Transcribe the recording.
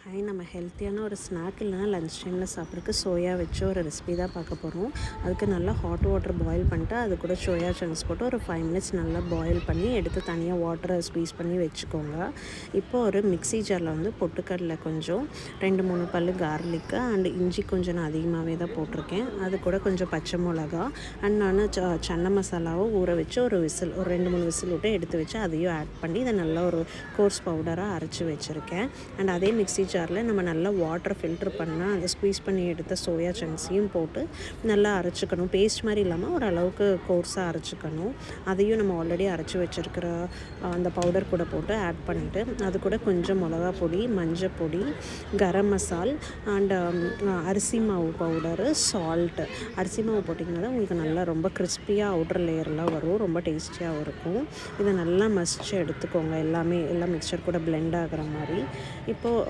Hi, நம்ம ஹெல்த்தியான ஒரு ஸ்நாக் இல்லைனா லஞ்ச் டைமில் சாப்பிட்றதுக்கு சோயா வச்சு ஒரு ரெசிபி தான் பார்க்க போகிறோம். அதுக்கு நல்லா ஹாட் வாட்டர் பாயில் பண்ணிட்டு அது கூட சோயா சங்க்ஸ் போட்டு ஒரு 5 மினிட்ஸ் நல்லா பாயில் பண்ணி எடுத்து தனியாக வாட்டரை ஸ்க்வீஸ் பண்ணி வச்சுக்கோங்க. இப்போ ஒரு மிக்ஸி ஜாரில் வந்து பொட்டுக்கடலை கொஞ்சம் 2-3 பல் கார்லிக்கு அண்ட் இஞ்சி கொஞ்சம் நான் அதிகமாகவே தான் போட்டிருக்கேன். அது கூட கொஞ்சம் பச்சை மிளகா அண்ட் நான் சன்னா மசாலாவை ஊற வச்சு ஒரு 2-3 விசில் விட்டு எடுத்து வச்சு அதையும் ஆட் பண்ணி இதை நல்லா ஒரு கோர்ஸ் பவுடராக அரைச்சி வச்சுருக்கேன். அண்ட் அதே மிக்ஸி ஜாரில் நம்ம நல்லா வாட்டர் ஃபில்ட்ரு பண்ணால் அதை ஸ்க்வீஸ் பண்ணி எடுத்த சோயா சங்க்ஸையும் போட்டு நல்லா அரைச்சிக்கணும். பேஸ்ட் மாதிரி இல்லாமல் ஓரளவுக்கு கோர்ஸாக அரைச்சிக்கணும். அதையும் நம்ம ஆல்ரெடி அரைச்சி வச்சுருக்கிற அந்த பவுடர் கூட போட்டு ஆட் பண்ணிவிட்டு அது கூட கொஞ்சம் மிளகா பொடி, மஞ்சள் பொடி, கரம் மசால் அண்ட் அரிசி மாவு பவுடரு, சால்ட்டு. அரிசி மாவு போட்டிங்கன்னா தான் உங்களுக்கு நல்லா ரொம்ப கிறிஸ்பியாக அவுட்டர் லேயர்லாம் வரும், ரொம்ப டேஸ்டியாகவும் இருக்கும். இதை நல்லா மசிச்சு எடுத்துக்கோங்க. எல்லா மிக்சர் கூட பிளெண்ட் ஆகிற மாதிரி. இப்போது